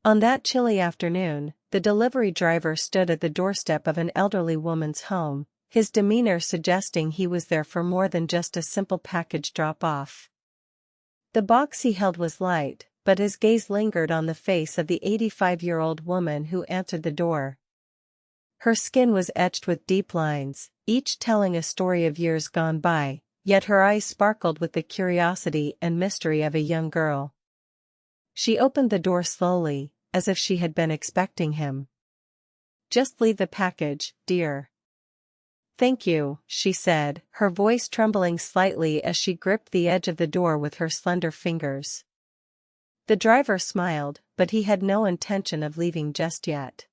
On that chilly afternoon, the delivery driver stood at the doorstep of an elderly woman's home, his demeanor suggesting he was there for more than just a simple package drop-off. The box he held was light, but his gaze lingered on the face of the 85-year-old woman who answered the door. Her skin was etched with deep lines, each telling a story of years gone by, yet her eyes sparkled with the curiosity and mystery of a young girl. She opened the door slowly, as if she had been expecting him. "Just leave the package, dear." "Thank you," she said, her voice trembling slightly as she gripped the edge of the door with her slender fingers. The driver smiled, but he had no intention of leaving just yet.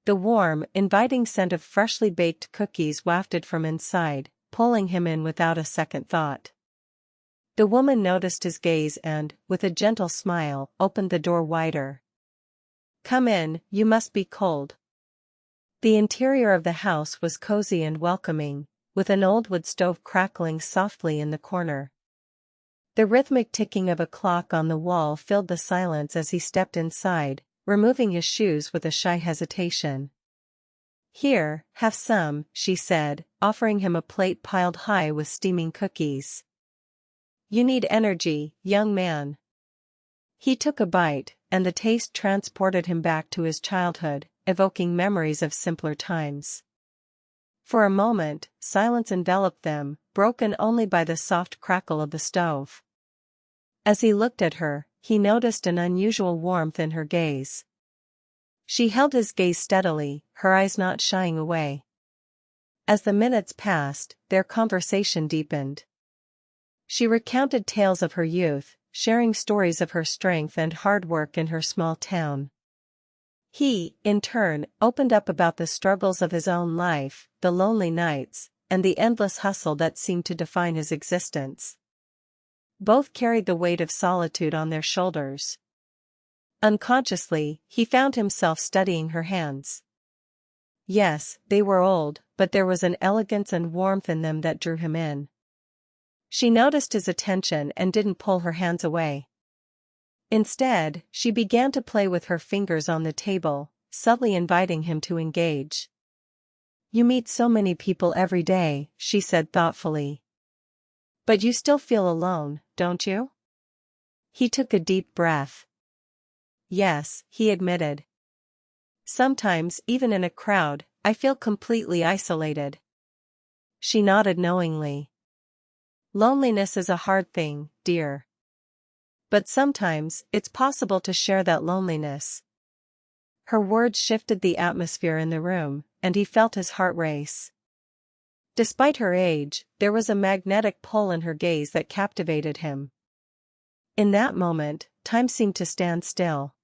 The warm, inviting scent of freshly baked cookies wafted from inside, pulling him in without a second thought. The woman noticed his gaze and, with a gentle smile, opened the door wider. "Come in, you must be cold." The interior of the house was cozy and welcoming, with an old wood stove crackling softly in the corner. The rhythmic ticking of a clock on the wall filled the silence as he stepped inside, removing his shoes with a shy hesitation. "Here, have some," she said, offering him a plate piled high with steaming cookies. "You need energy, young man." He took a bite, and the taste transported him back to his childhood, evoking memories of simpler times. For a moment, silence enveloped them, broken only by the soft crackle of the stove. As he looked at her, he noticed an unusual warmth in her gaze. She held his gaze steadily, her eyes not shying away. As the minutes passed, their conversation deepened. She recounted tales of her youth, sharing stories of her strength and hard work in her small town. He, in turn, opened up about the struggles of his own life, the lonely nights, and the endless hustle that seemed to define his existence. Both carried the weight of solitude on their shoulders. Unconsciously, he found himself studying her hands. Yes, they were old, but there was an elegance and warmth in them that drew him in. She noticed his attention and didn't pull her hands away. Instead, she began to play with her fingers on the table, subtly inviting him to engage. "You meet so many people every day," she said thoughtfully. "But you still feel alone, don't you?" He took a deep breath. "Yes," he admitted. "Sometimes, even in a crowd, I feel completely isolated." She nodded knowingly. "Loneliness is a hard thing, dear. But sometimes, it's possible to share that loneliness." Her words shifted the atmosphere in the room, and he felt his heart race. Despite her age, there was a magnetic pull in her gaze that captivated him. In that moment, time seemed to stand still.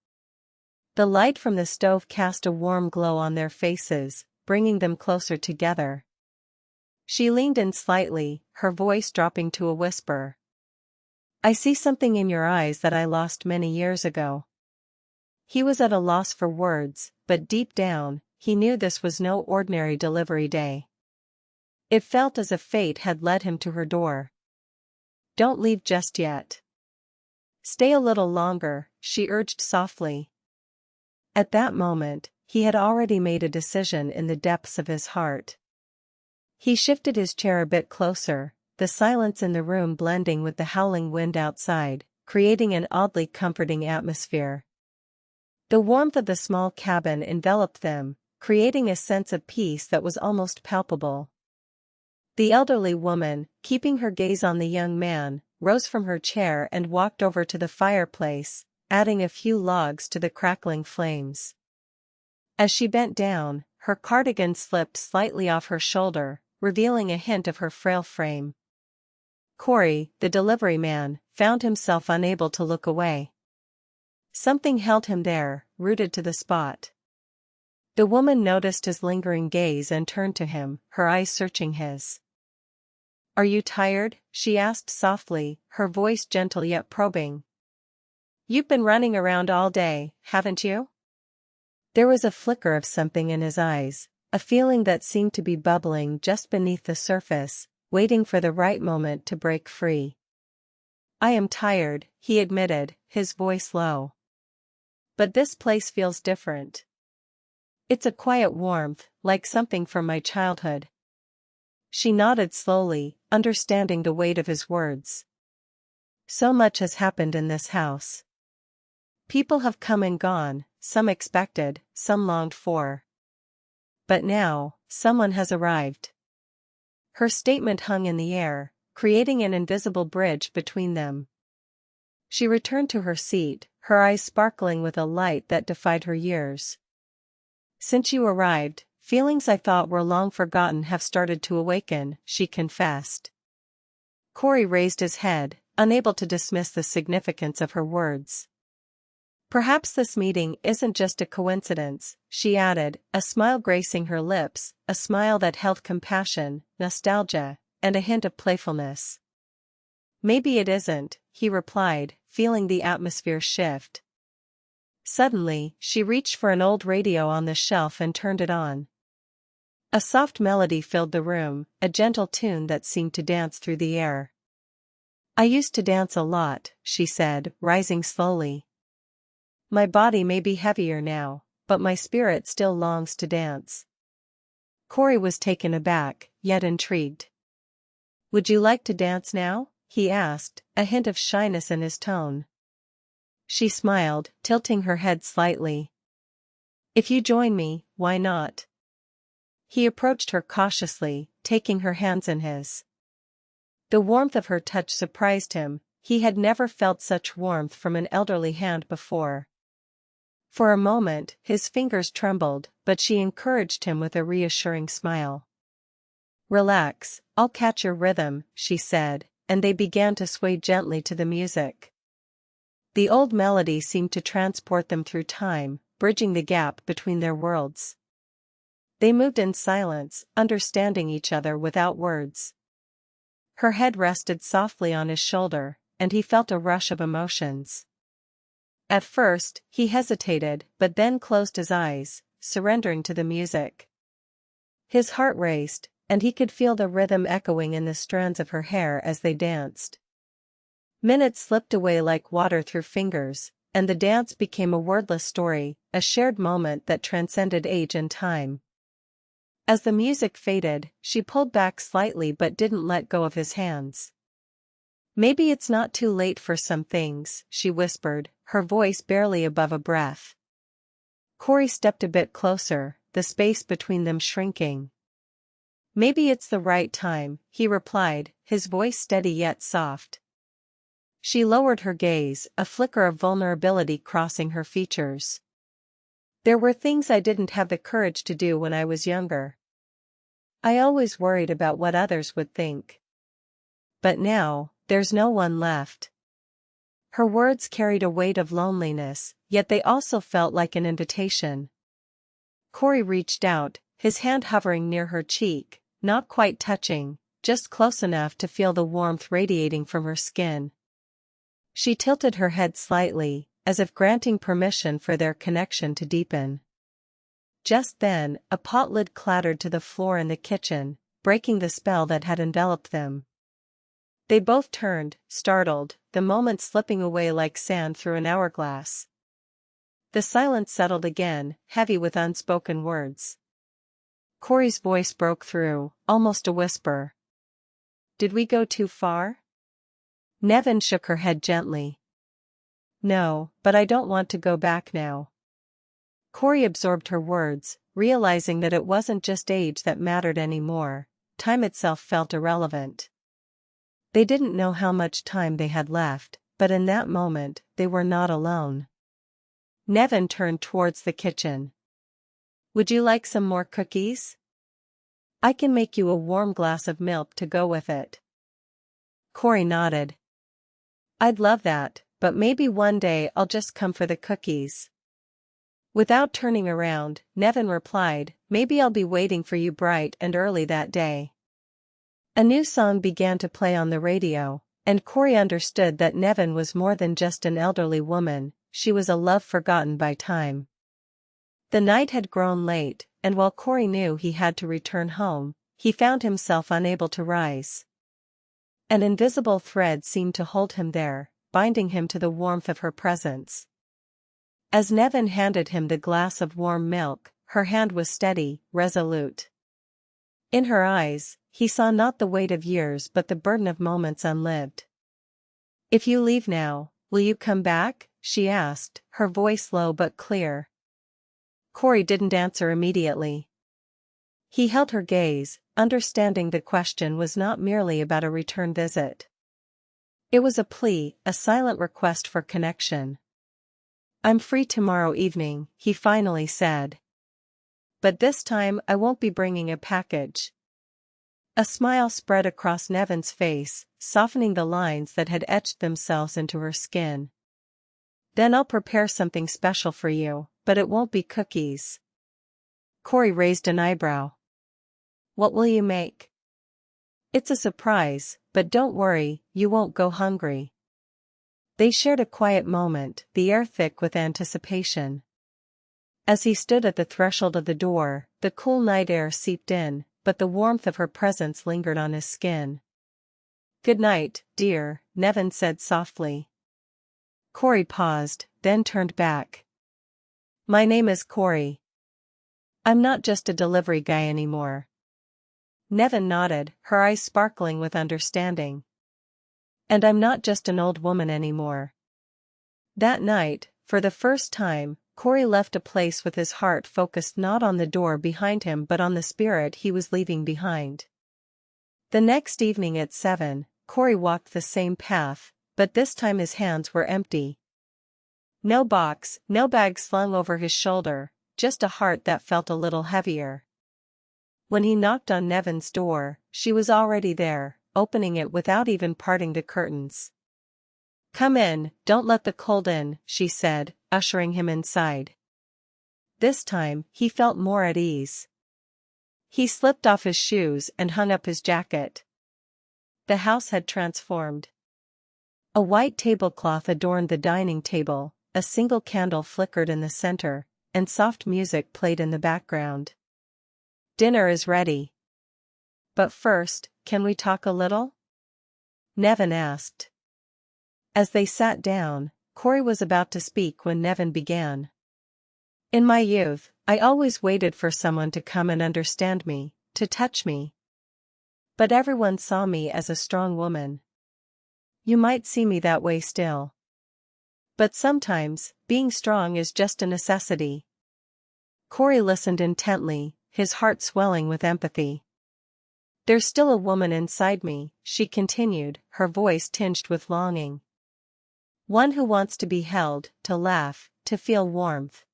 The light from the stove cast a warm glow on their faces, bringing them closer together. She leaned in slightly, her voice dropping to a whisper. "I see something in your eyes that I lost many years ago." He was at a loss for words, but deep down, he knew this was no ordinary delivery day. It felt as if fate had led him to her door. "Don't leave just yet. Stay a little longer," she urged softly. At that moment, he had already made a decision in the depths of his heart. He shifted his chair a bit closer, the silence in the room blending with the howling wind outside, creating an oddly comforting atmosphere. The warmth of the small cabin enveloped them, creating a sense of peace that was almost palpable. The elderly woman, keeping her gaze on the young man, rose from her chair and walked over to the fireplace, adding a few logs to the crackling flames. As she bent down, her cardigan slipped slightly off her shoulder, revealing a hint of her frail frame. Corey, the delivery man, found himself unable to look away. Something held him there, rooted to the spot. The woman noticed his lingering gaze and turned to him, her eyes searching his. "Are you tired?" she asked softly, her voice gentle yet probing. "You've been running around all day, haven't you?" There was a flicker of something in his eyes, a feeling that seemed to be bubbling just beneath the surface, waiting for the right moment to break free. "I am tired," he admitted, his voice low. But this place feels different. It's a quiet warmth, like something from my childhood. She nodded slowly, understanding the weight of his words. So much has happened in this house. People have come and gone, some expected, some longed for. But now, someone has arrived. Her statement hung in the air, creating an invisible bridge between them. She returned to her seat, her eyes sparkling with a light that defied her years. Since you arrived, feelings I thought were long forgotten have started to awaken, she confessed. Corey raised his head, unable to dismiss the significance of her words. Perhaps this meeting isn't just a coincidence, she added, a smile gracing her lips, a smile that held compassion, nostalgia, and a hint of playfulness. Maybe it isn't, he replied, feeling the atmosphere shift. Suddenly, she reached for an old radio on the shelf and turned it on. A soft melody filled the room, a gentle tune that seemed to dance through the air. I used to dance a lot, she said, rising slowly. My body may be heavier now, but my spirit still longs to dance. Corey was taken aback, yet intrigued. Would you like to dance now? He asked, a hint of shyness in his tone. She smiled, tilting her head slightly. If you join me, why not? He approached her cautiously, taking her hands in his. The warmth of her touch surprised him, he had never felt such warmth from an elderly hand before. For a moment, his fingers trembled, but she encouraged him with a reassuring smile. Relax, I'll catch your rhythm, she said, and they began to sway gently to the music. The old melody seemed to transport them through time, bridging the gap between their worlds. They moved in silence, understanding each other without words. Her head rested softly on his shoulder, and he felt a rush of emotions. At first, he hesitated, but then closed his eyes, surrendering to the music. His heart raced, and he could feel the rhythm echoing in the strands of her hair as they danced. Minutes slipped away like water through fingers, and the dance became a wordless story, a shared moment that transcended age and time. As the music faded, she pulled back slightly but didn't let go of his hands. Maybe it's not too late for some things, she whispered, her voice barely above a breath. Corey stepped a bit closer, the space between them shrinking. Maybe it's the right time, he replied, his voice steady yet soft. She lowered her gaze, a flicker of vulnerability crossing her features. There were things I didn't have the courage to do when I was younger. I always worried about what others would think. But now, there's no one left. Her words carried a weight of loneliness, yet they also felt like an invitation. Corey reached out, his hand hovering near her cheek, not quite touching, just close enough to feel the warmth radiating from her skin. She tilted her head slightly, as if granting permission for their connection to deepen. Just then, a pot lid clattered to the floor in the kitchen, breaking the spell that had enveloped them. They both turned, startled, the moment slipping away like sand through an hourglass. The silence settled again, heavy with unspoken words. Corey's voice broke through, almost a whisper. Did we go too far? Nevin shook her head gently. No, but I don't want to go back now. Corey absorbed her words, realizing that it wasn't just age that mattered anymore, time itself felt irrelevant. They didn't know how much time they had left, but in that moment, they were not alone. Nevin turned towards the kitchen. Would you like some more cookies? I can make you a warm glass of milk to go with it. Corey nodded. I'd love that, but maybe one day I'll just come for the cookies. Without turning around, Nevin replied, maybe I'll be waiting for you bright and early that day. A new song began to play on the radio, and Corey understood that Nevin was more than just an elderly woman, she was a love forgotten by time. The night had grown late, and while Corey knew he had to return home, he found himself unable to rise. An invisible thread seemed to hold him there, binding him to the warmth of her presence. As Nevin handed him the glass of warm milk, her hand was steady, resolute. In her eyes, he saw not the weight of years but the burden of moments unlived. "If you leave now, will you come back?" she asked, her voice low but clear. Corey didn't answer immediately. He held her gaze, understanding the question was not merely about a return visit. It was a plea, a silent request for connection. "I'm free tomorrow evening," he finally said. "But this time I won't be bringing a package." A smile spread across Nevin's face, softening the lines that had etched themselves into her skin. "Then I'll prepare something special for you, but it won't be cookies." Corey raised an eyebrow. "What will you make?" "It's a surprise, but don't worry, you won't go hungry." They shared a quiet moment, the air thick with anticipation. As he stood at the threshold of the door, the cool night air seeped in, but the warmth of her presence lingered on his skin. "Good night, dear," Nevin said softly. Corey paused, then turned back. "My name is Corey. I'm not just a delivery guy anymore." Nevin nodded, her eyes sparkling with understanding. "And I'm not just an old woman anymore." That night, for the first time, Corey left a place with his heart focused not on the door behind him but on the spirit he was leaving behind. The next evening at 7, Corey walked the same path, but this time his hands were empty. No box, no bag slung over his shoulder, just a heart that felt a little heavier. When he knocked on Nevin's door, she was already there, opening it without even parting the curtains. "Come in, don't let the cold in," she said, ushering him inside. This time, he felt more at ease. He slipped off his shoes and hung up his jacket. The house had transformed. A white tablecloth adorned the dining table, a single candle flickered in the center, and soft music played in the background. "Dinner is ready. But first, can we talk a little?" Nevin asked. As they sat down, Corey was about to speak when Nevin began. "In my youth, I always waited for someone to come and understand me, to touch me. But everyone saw me as a strong woman. You might see me that way still. But sometimes, being strong is just a necessity." Corey listened intently, his heart swelling with empathy. "There's still a woman inside me," she continued, her voice tinged with longing. "One who wants to be held, to laugh, to feel warmth."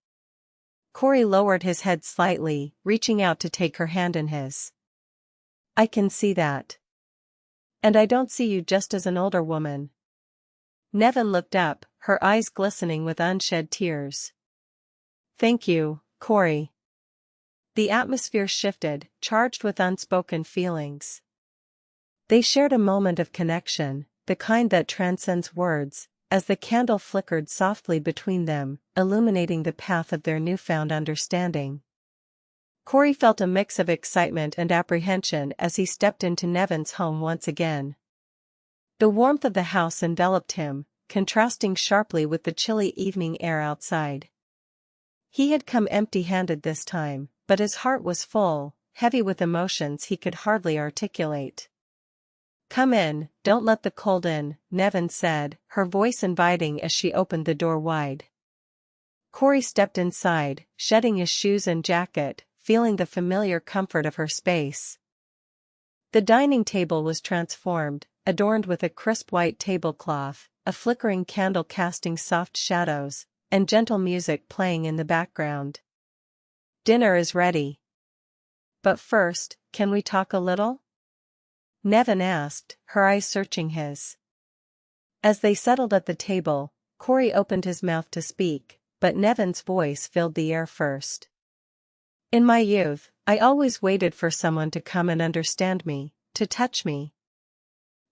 Corey lowered his head slightly, reaching out to take her hand in his. "I can see that. And I don't see you just as an older woman." Nevin looked up, her eyes glistening with unshed tears. "Thank you, Corey." The atmosphere shifted, charged with unspoken feelings. They shared a moment of connection, the kind that transcends words, as the candle flickered softly between them, illuminating the path of their newfound understanding. Corey felt a mix of excitement and apprehension as he stepped into Nevin's home once again. The warmth of the house enveloped him, contrasting sharply with the chilly evening air outside. He had come empty-handed this time, but his heart was full, heavy with emotions he could hardly articulate. "Come in, don't let the cold in," Nevin said, her voice inviting as she opened the door wide. Corey stepped inside, shedding his shoes and jacket, feeling the familiar comfort of her space. The dining table was transformed, adorned with a crisp white tablecloth, a flickering candle casting soft shadows, and gentle music playing in the background. "Dinner is ready. But first, can we talk a little?" Nevin asked, her eyes searching his. As they settled at the table, Corey opened his mouth to speak, but Nevin's voice filled the air first. "In my youth, I always waited for someone to come and understand me, to touch me.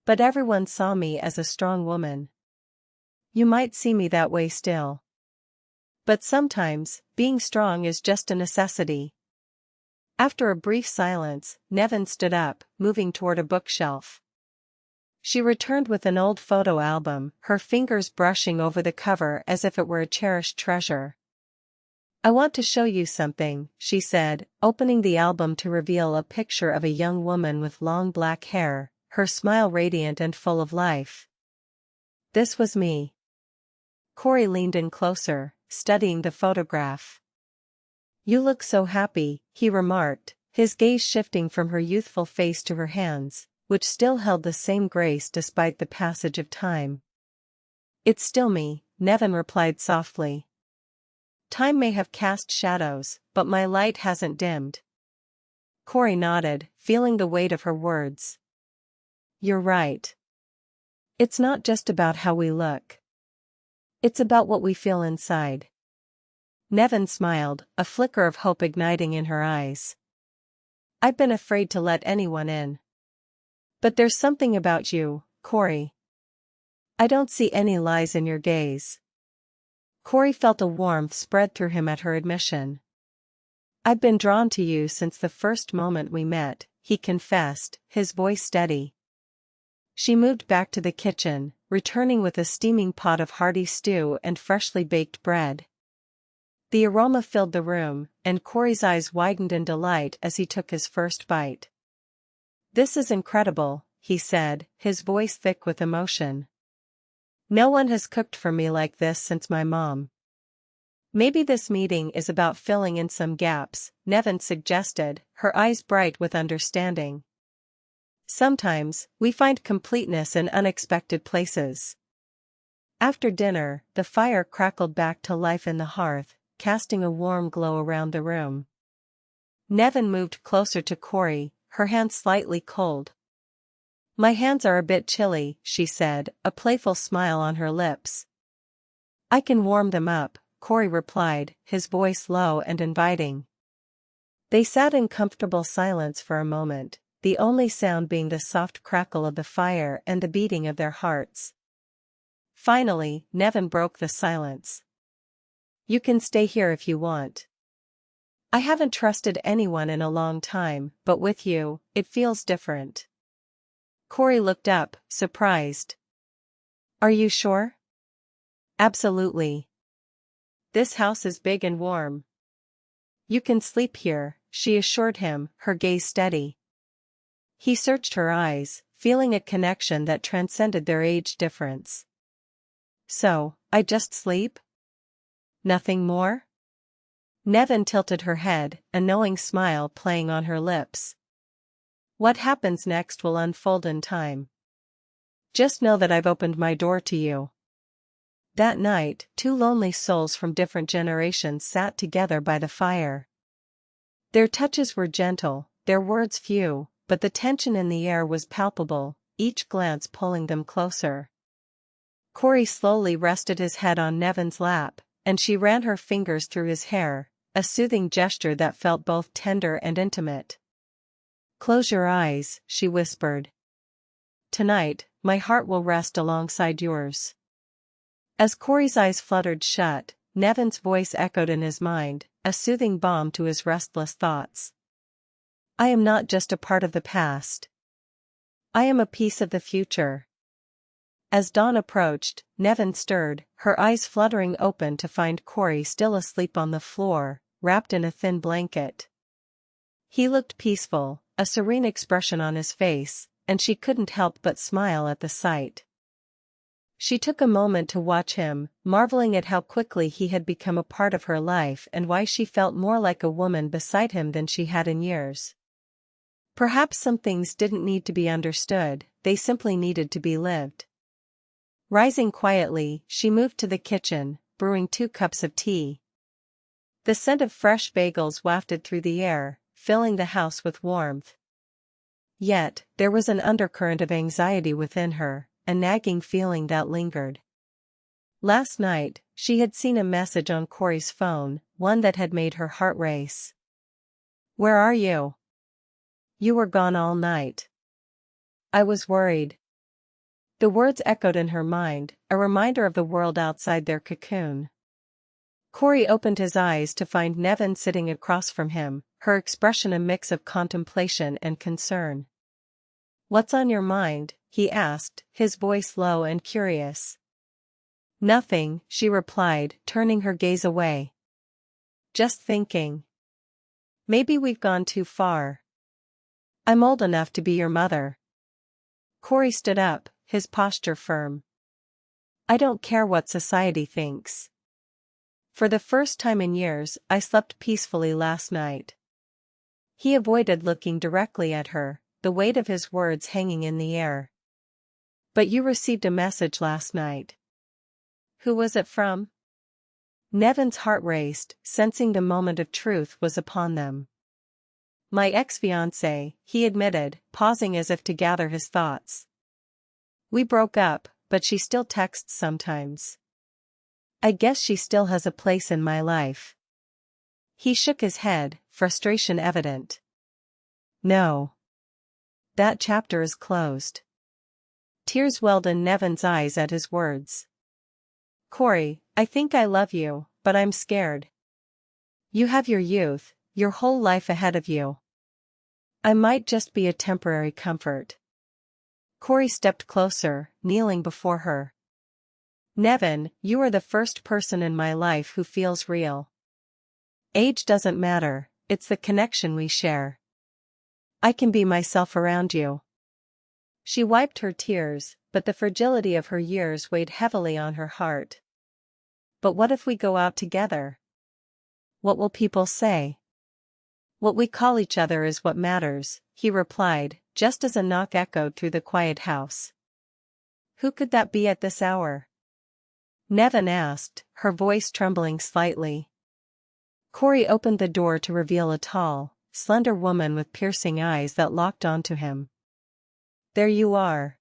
But everyone saw me as a strong woman. You might see me that way still. But sometimes, being strong is just a necessity." After a brief silence, Nevin stood up, moving toward a bookshelf. She returned with an old photo album, her fingers brushing over the cover as if it were a cherished treasure. I want to show you something, she said, opening the album to reveal a picture of a young woman with long black hair, her smile radiant and full of life. This was me. Corey leaned in closer, studying the photograph. You look so happy, he remarked, his gaze shifting from her youthful face to her hands, which still held the same grace despite the passage of time. It's still me, Nevin replied softly. Time may have cast shadows, but my light hasn't dimmed. Corey nodded, feeling the weight of her words. You're right. It's not just about how we look. It's about what we feel inside. Nevin smiled, a flicker of hope igniting in her eyes. I've been afraid to let anyone in. But there's something about you, Corey. I don't see any lies in your gaze. Corey felt a warmth spread through him at her admission. I've been drawn to you since the first moment we met, he confessed, his voice steady. She moved back to the kitchen, returning with a steaming pot of hearty stew and freshly baked bread. The aroma filled the room, and Corey's eyes widened in delight as he took his first bite. This is incredible, he said, his voice thick with emotion. No one has cooked for me like this since my mom. Maybe this meeting is about filling in some gaps, Nevin suggested, her eyes bright with understanding. Sometimes, we find completeness in unexpected places. After dinner, the fire crackled back to life in the hearth, casting a warm glow around the room. Nevin moved closer to Corey, her hands slightly cold. My hands are a bit chilly, she said, a playful smile on her lips. I can warm them up, Corey replied, his voice low and inviting. They sat in comfortable silence for a moment, the only sound being the soft crackle of the fire and the beating of their hearts. Finally, Nevin broke the silence. You can stay here if you want. I haven't trusted anyone in a long time, but with you, it feels different. Corey looked up, surprised. Are you sure? Absolutely. This house is big and warm. You can sleep here, she assured him, her gaze steady. He searched her eyes, feeling a connection that transcended their age difference. So, I just sleep? Nothing more? Nevin tilted her head, a knowing smile playing on her lips. What happens next will unfold in time. Just know that I've opened my door to you. That night, two lonely souls from different generations sat together by the fire. Their touches were gentle, their words few, but the tension in the air was palpable, each glance pulling them closer. Corey slowly rested his head on Nevin's lap, and she ran her fingers through his hair, a soothing gesture that felt both tender and intimate. Close your eyes, she whispered. Tonight, my heart will rest alongside yours. As Corey's eyes fluttered shut, Nevin's voice echoed in his mind, a soothing balm to his restless thoughts. I am not just a part of the past. I am a piece of the future. As dawn approached, Nevin stirred, her eyes fluttering open to find Corey still asleep on the floor, wrapped in a thin blanket. He looked peaceful, a serene expression on his face, and she couldn't help but smile at the sight. She took a moment to watch him, marveling at how quickly he had become a part of her life and why she felt more like a woman beside him than she had in years. Perhaps some things didn't need to be understood, they simply needed to be lived. Rising quietly, she moved to the kitchen, brewing 2 cups of tea. The scent of fresh bagels wafted through the air, filling the house with warmth. Yet, there was an undercurrent of anxiety within her, a nagging feeling that lingered. Last night, she had seen a message on Corey's phone, one that had made her heart race. Where are you? You were gone all night. I was worried. The words echoed in her mind, a reminder of the world outside their cocoon. Corey opened his eyes to find Nevin sitting across from him, her expression a mix of contemplation and concern. What's on your mind? He asked, his voice low and curious. Nothing, she replied, turning her gaze away. Just thinking. Maybe we've gone too far. I'm old enough to be your mother. Corey stood up, his posture firm. I don't care what society thinks. For the first time in years, I slept peacefully last night. He avoided looking directly at her, the weight of his words hanging in the air. But you received a message last night. Who was it from? Nevin's heart raced, sensing the moment of truth was upon them. My ex-fiancé, he admitted, pausing as if to gather his thoughts. We broke up, but she still texts sometimes. I guess she still has a place in my life. He shook his head, frustration evident. No. That chapter is closed. Tears welled in Nevin's eyes at his words. Corey, I think I love you, but I'm scared. You have your youth, your whole life ahead of you. I might just be a temporary comfort. Corey stepped closer, kneeling before her. Nevin, you are the first person in my life who feels real. Age doesn't matter, it's the connection we share. I can be myself around you. She wiped her tears, but the fragility of her years weighed heavily on her heart. But what if we go out together? What will people say? What we call each other is what matters, he replied, just as a knock echoed through the quiet house. Who could that be at this hour? Nevin asked, her voice trembling slightly. Corey opened the door to reveal a tall, slender woman with piercing eyes that locked onto him. There you are.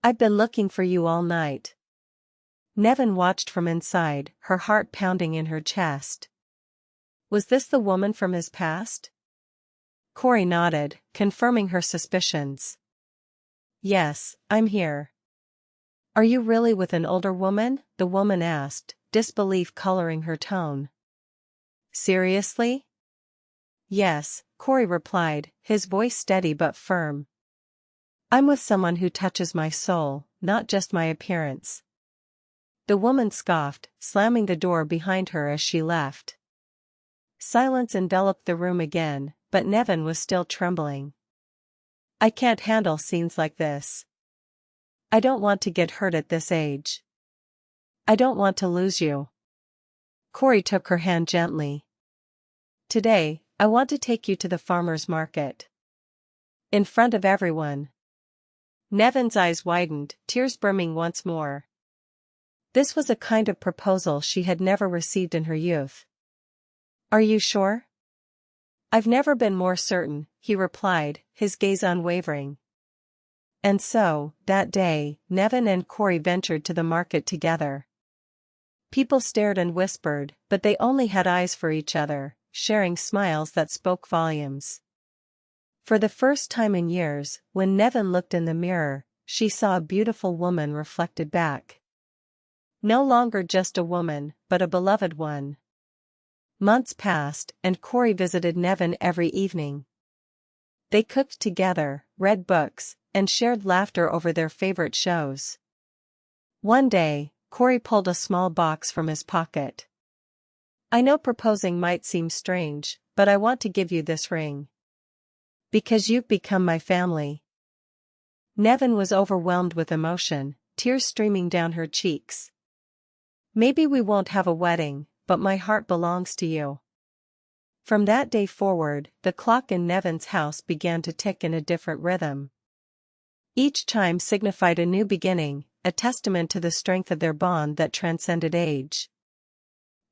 I've been looking for you all night. Nevin watched from inside, her heart pounding in her chest. Was this the woman from his past? Corey nodded, confirming her suspicions. Yes, I'm here. Are you really with an older woman? The woman asked, disbelief coloring her tone. Seriously? Yes, Corey replied, his voice steady but firm. I'm with someone who touches my soul, not just my appearance. The woman scoffed, slamming the door behind her as she left. Silence enveloped the room again, but Nevin was still trembling. I can't handle scenes like this. I don't want to get hurt at this age. I don't want to lose you. Corey took her hand gently. Today, I want to take you to the farmer's market. In front of everyone. Nevin's eyes widened, tears brimming once more. This was a kind of proposal she had never received in her youth. Are you sure? I've never been more certain, he replied, his gaze unwavering. And so, that day, Nevin and Corey ventured to the market together. People stared and whispered, but they only had eyes for each other, sharing smiles that spoke volumes. For the first time in years, when Nevin looked in the mirror, she saw a beautiful woman reflected back. No longer just a woman, but a beloved one. Months passed, and Corey visited Nevin every evening. They cooked together, read books, and shared laughter over their favorite shows. One day, Corey pulled a small box from his pocket. I know proposing might seem strange, but I want to give you this ring. Because you've become my family. Nevin was overwhelmed with emotion, tears streaming down her cheeks. Maybe we won't have a wedding, but my heart belongs to you. From that day forward, the clock in Nevin's house began to tick in a different rhythm. Each chime signified a new beginning, a testament to the strength of their bond that transcended age.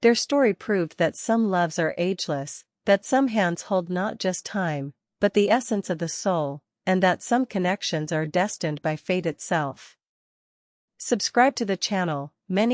Their story proved that some loves are ageless, that some hands hold not just time, but the essence of the soul, and that some connections are destined by fate itself. Subscribe to the channel, many